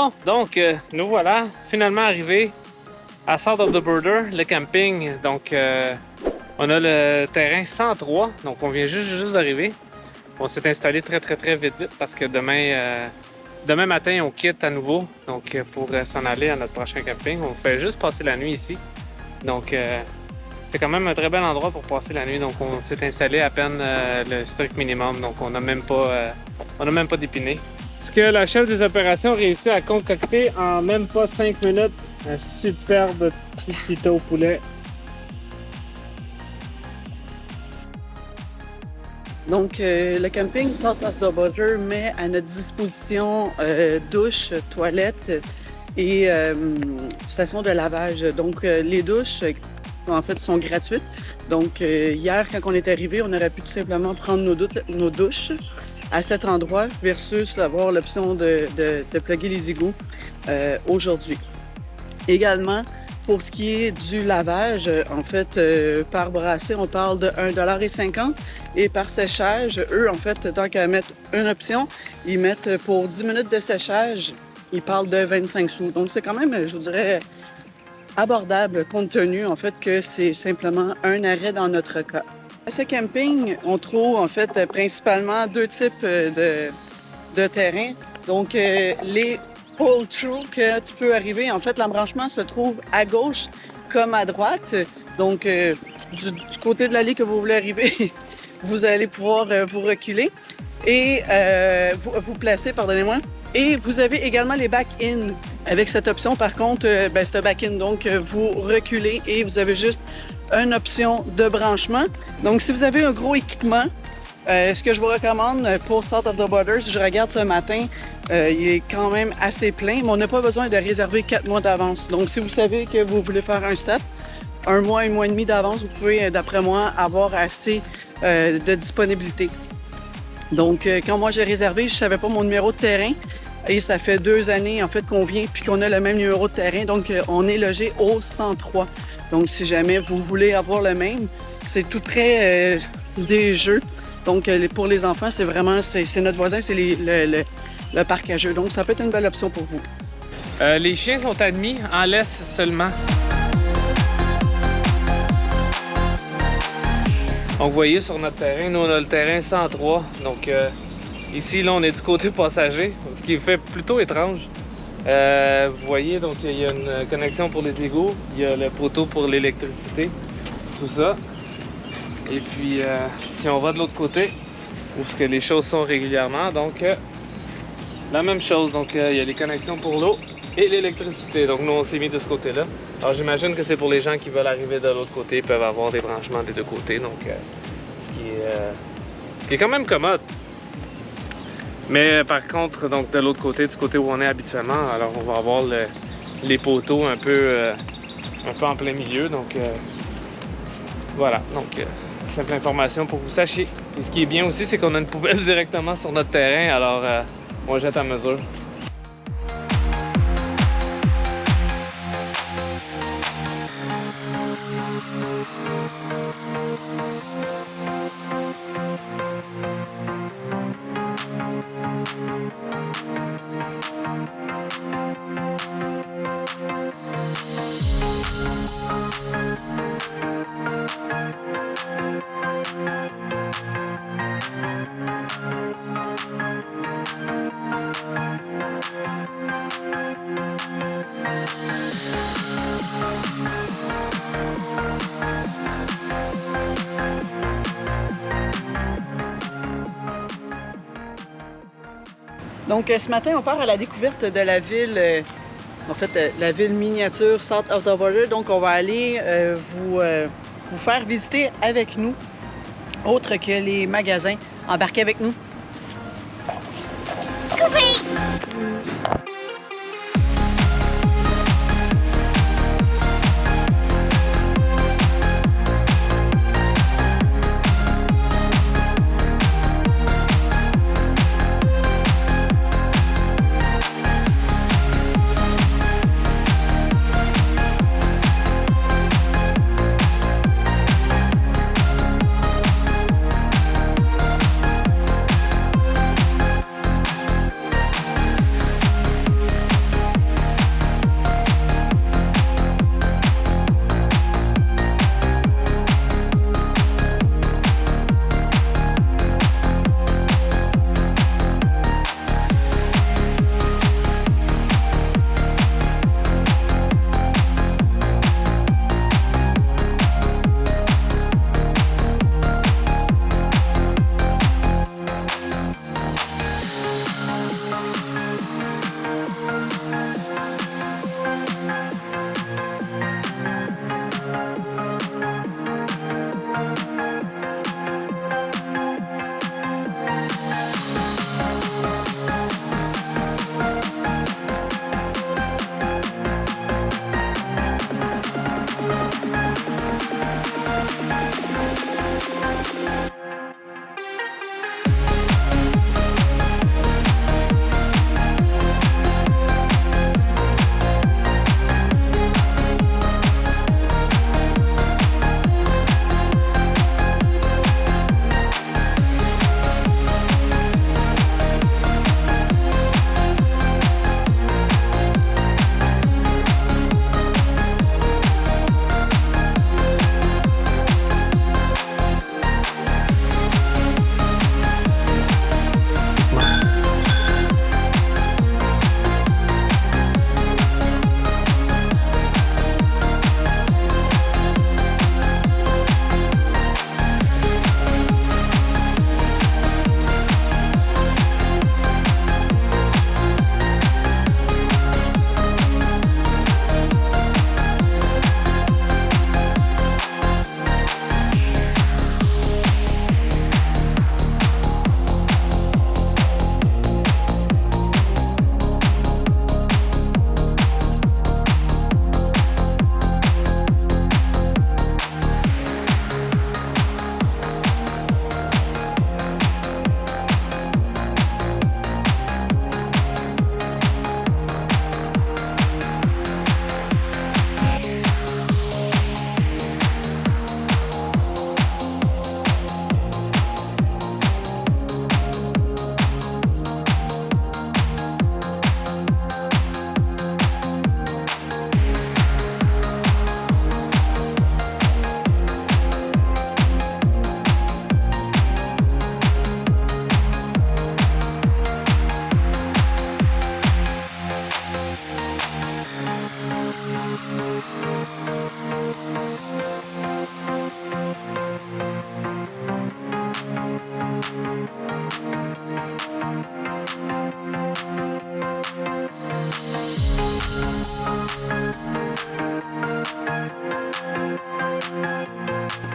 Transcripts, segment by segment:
Bon, donc nous voilà finalement arrivés à South of the Border, le camping. Donc on a le terrain 103, donc on vient juste d'arriver. On s'est installé très vite parce que demain matin on quitte à nouveau donc pour s'en aller à notre prochain camping. On fait juste passer la nuit ici. Donc c'est quand même un très bel endroit pour passer la nuit. Donc on s'est installé à peine le strict minimum, donc on n'a même pas d'épiné. Ce que la chef des opérations a réussi à concocter en même pas 5 minutes, un superbe petit pita au poulet. Donc, le camping South of the Border met à notre disposition douche, toilette et station de lavage. Donc, les douches, en fait, sont gratuites. Donc, hier, quand on est arrivé, on aurait pu tout simplement prendre nos douches à cet endroit versus avoir l'option de plugger les égouts aujourd'hui. Également, pour ce qui est du lavage, en fait, par brassée, on parle de 1,50 $ et par séchage, eux, en fait, tant qu'à mettre une option, ils mettent pour 10 minutes de séchage, ils parlent de 25 sous. Donc, c'est quand même, je vous dirais, abordable compte tenu, en fait, que c'est simplement un arrêt dans notre cas. À ce camping, on trouve, en fait, principalement deux types de terrains. Donc, les pull-through que tu peux arriver. En fait, l'embranchement se trouve à gauche comme à droite. Donc, du côté de l'allée que vous voulez arriver, vous allez pouvoir vous reculer et vous placer, pardonnez-moi. Et vous avez également les back-in. Avec cette option, par contre, c'est un back-in. Donc, vous reculez et vous avez juste une option de branchement. Donc, si vous avez un gros équipement, ce que je vous recommande pour South of the Border, si je regarde ce matin, il est quand même assez plein, mais on n'a pas besoin de réserver 4 mois d'avance. Donc, si vous savez que vous voulez faire un step, 1 mois, 1 mois et demi d'avance, vous pouvez, d'après moi, avoir assez de disponibilité. Donc, quand moi j'ai réservé, je ne savais pas mon numéro de terrain et ça fait 2 années, en fait, qu'on vient puis qu'on a le même numéro de terrain. Donc, on est logé au 103. Donc, si jamais vous voulez avoir le même, c'est tout près des jeux. Donc, pour les enfants, c'est vraiment, c'est notre voisin, c'est le parc à jeux. Donc, ça peut être une belle option pour vous. Les chiens sont admis en laisse seulement. Donc, vous voyez sur notre terrain, nous on a le terrain 103. Donc, ici, là, on est du côté passager, ce qui fait plutôt étrange. Vous voyez, donc, il y a une connexion pour les égouts, il y a le poteau pour l'électricité, tout ça. Et puis, si on va de l'autre côté, où ce que les choses sont régulièrement, donc la même chose. Donc, il y a les connexions pour l'eau et l'électricité. Donc, nous, on s'est mis de ce côté-là. Alors, j'imagine que c'est pour les gens qui veulent arriver de l'autre côté, ils peuvent avoir des branchements des deux côtés. Donc, ce qui est quand même commode. Mais par contre, donc de l'autre côté, du côté où on est habituellement, alors on va avoir les poteaux un peu en plein milieu. Donc, voilà. Donc, simple information pour que vous sachiez. Et ce qui est bien aussi, c'est qu'on a une poubelle directement sur notre terrain, alors on jette à mesure. Donc, ce matin, on part à la découverte de la ville, en fait, la ville miniature South of the Border. Donc, on va aller vous faire visiter avec nous, autre que les magasins. Embarquez avec nous.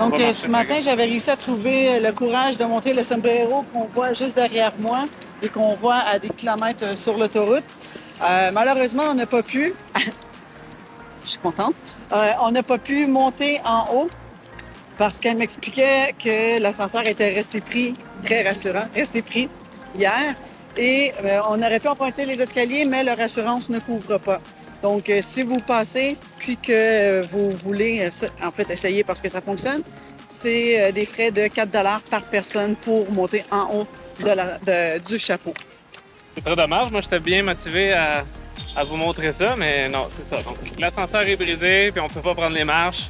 Donc, va ce marcher. matin, j'avais réussi à trouver le courage de monter le sombrero qu'on voit juste derrière moi et qu'on voit à des kilomètres sur l'autoroute. Malheureusement, on n'a pas pu. Je suis contente. On n'a pas pu monter en haut parce qu'elle m'expliquait que l'ascenseur était resté pris, très rassurant, resté pris hier. Et on aurait pu emprunter les escaliers, mais leur assurance ne couvre pas. Donc, si vous passez, puis que vous voulez en fait essayer parce que ça fonctionne, c'est des frais de 4 par personne pour monter en haut du chapeau. C'est très dommage. Moi, j'étais bien motivé à vous montrer ça, mais non, c'est ça. Donc, l'ascenseur est brisé, puis on peut pas prendre les marches.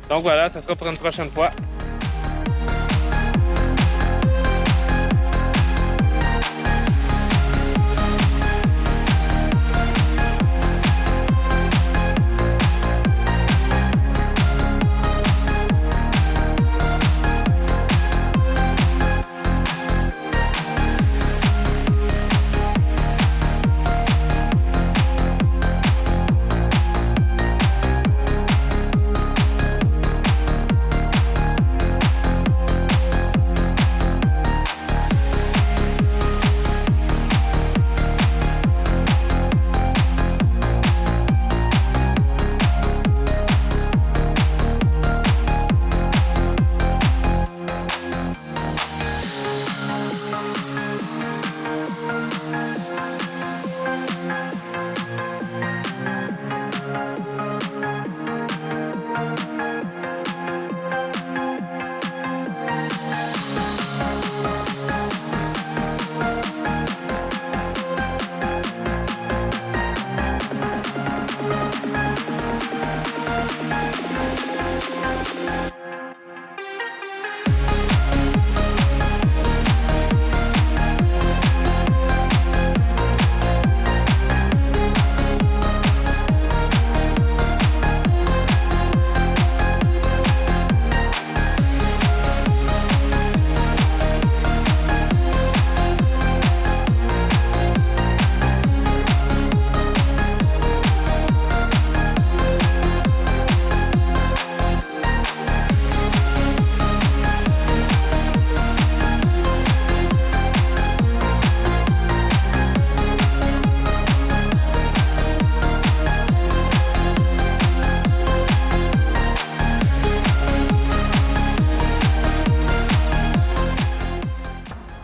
Donc voilà, ça sera pour une prochaine fois.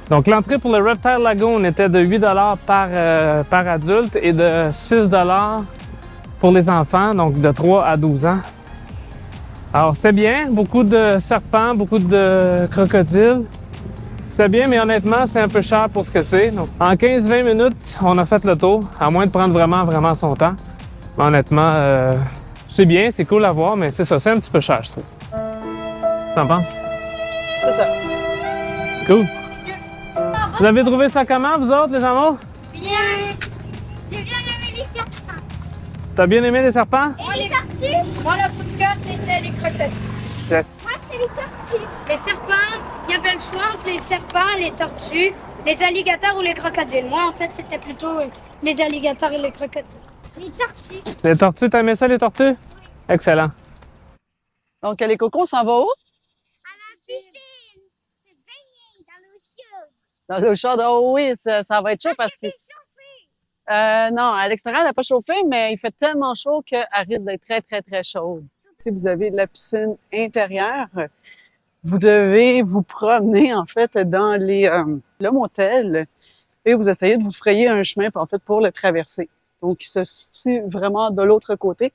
Donc l'entrée pour le Reptile Lagoon était de 8 par adulte et de 6 pour les enfants, donc de 3 à 12 ans. Alors c'était bien, beaucoup de serpents, beaucoup de crocodiles. C'était bien, mais honnêtement, c'est un peu cher pour ce que c'est. Donc, en 15-20 minutes, on a fait le tour, à moins de prendre vraiment son temps. Mais honnêtement, c'est bien, c'est cool à voir, mais c'est ça, c'est un petit peu cher, je trouve. Tu t'en penses? C'est ça. Cool. Vous avez trouvé ça comment, vous autres, les amours? Bien. J'ai bien aimé les serpents. T'as bien aimé les serpents? Et les tortues? Moi, le coup de cœur, c'était les crocodiles. Yes. Moi, c'était les tortues. Les serpents, il y avait le choix entre les serpents, les tortues, les alligators ou les crocodiles. Moi, en fait, c'était plutôt les alligators et les crocodiles. Les tortues. Les tortues, t'as aimé ça, les tortues? Excellent. Donc, les cocos, on s'en va où? À la piscine. C'est baigner dans l'eau chaude. Dans l'eau chaude. Oh oui, ça va être chaud parce que... non, à l'extérieur, elle n'a pas chauffé, mais il fait tellement chaud qu'elle risque d'être très chaude. Si vous avez de la piscine intérieure, vous devez vous promener, en fait, dans le motel et vous essayez de vous frayer un chemin, en fait, pour le traverser. Donc, il se situe vraiment de l'autre côté.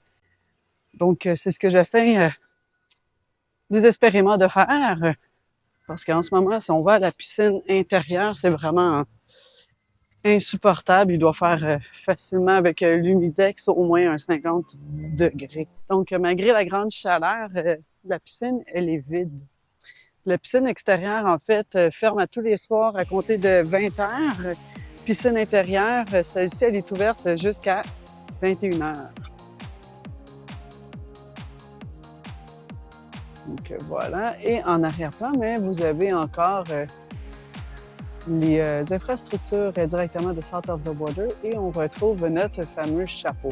Donc, c'est ce que j'essaie désespérément de faire. Parce qu'en ce moment, si on va à la piscine intérieure, c'est vraiment insupportable. Il doit faire facilement avec l'humidex au moins un 50 degrés. Donc, malgré la grande chaleur, la piscine, elle est vide. La piscine extérieure, en fait, ferme à tous les soirs à compter de 20 heures. Piscine intérieure, celle-ci, elle est ouverte jusqu'à 21 heures. Donc, voilà. Et en arrière-plan, mais vous avez encore les infrastructures directement de South of the Border et on retrouve notre fameux chapeau.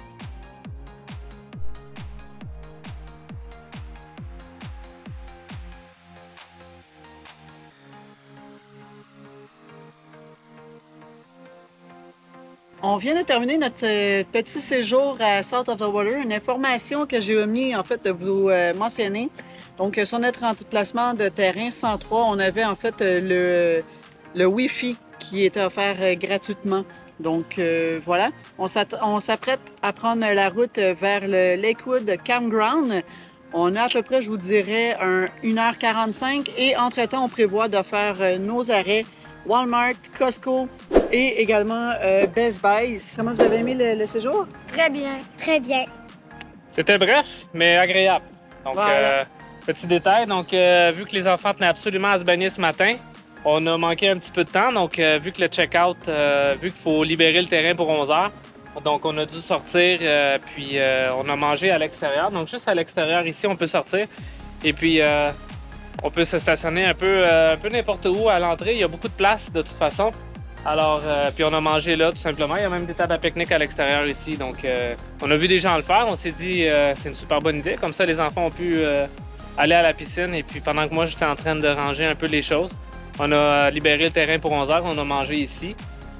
On vient de terminer notre petit séjour à South of the Border. Une information que j'ai omis en fait de vous mentionner. Donc sur notre emplacement de terrain 103, on avait en fait le Wi-Fi qui était offert gratuitement. Donc voilà, on s'apprête à prendre la route vers le Lakewood Campground. On a à peu près, je vous dirais, 1h45 et entre-temps, on prévoit de faire nos arrêts Walmart, Costco et également Best Buy. Comment vous avez aimé le séjour? Très bien, très bien. C'était bref, mais agréable. Donc, voilà. Petit détail, donc vu que les enfants tenaient absolument à se baigner ce matin, on a manqué un petit peu de temps. Donc, vu que le check-out, vu qu'il faut libérer le terrain pour 11 heures, donc on a dû sortir, puis on a mangé à l'extérieur. Donc, juste à l'extérieur ici, on peut sortir. Et puis, on peut se stationner un peu n'importe où à l'entrée. Il y a beaucoup de place de toute façon. Alors, puis on a mangé là tout simplement. Il y a même des tables à pique-nique à l'extérieur ici. Donc, on a vu des gens le faire. On s'est dit, c'est une super bonne idée. Comme ça, les enfants ont pu aller à la piscine. Et puis, pendant que moi, j'étais en train de ranger un peu les choses, on a libéré le terrain pour 11 heures. On a mangé ici.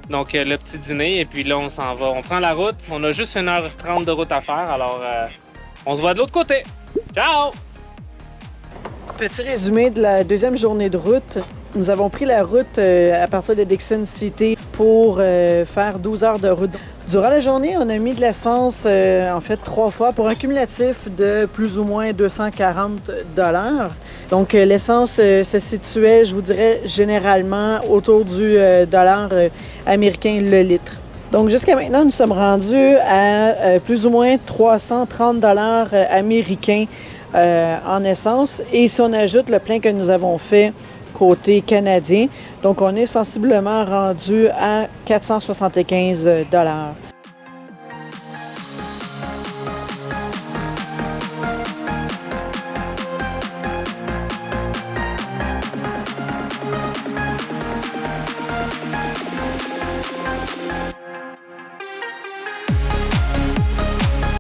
Donc, le petit dîner. Et puis là, on s'en va. On prend la route. On a juste 1h30 de route à faire. Alors, on se voit de l'autre côté. Ciao! Petit résumé de la deuxième journée de route. Nous avons pris la route à partir de Dixon City pour faire 12 heures de route. Durant la journée, on a mis de l'essence, en fait, 3 fois pour un cumulatif de plus ou moins 240 $. Donc, l'essence se situait, je vous dirais, généralement autour du dollar américain le litre. Donc, jusqu'à maintenant, nous sommes rendus à plus ou moins 330 $ américains en essence. Et si on ajoute le plein que nous avons fait côté canadien, donc on est sensiblement rendu à 475 $.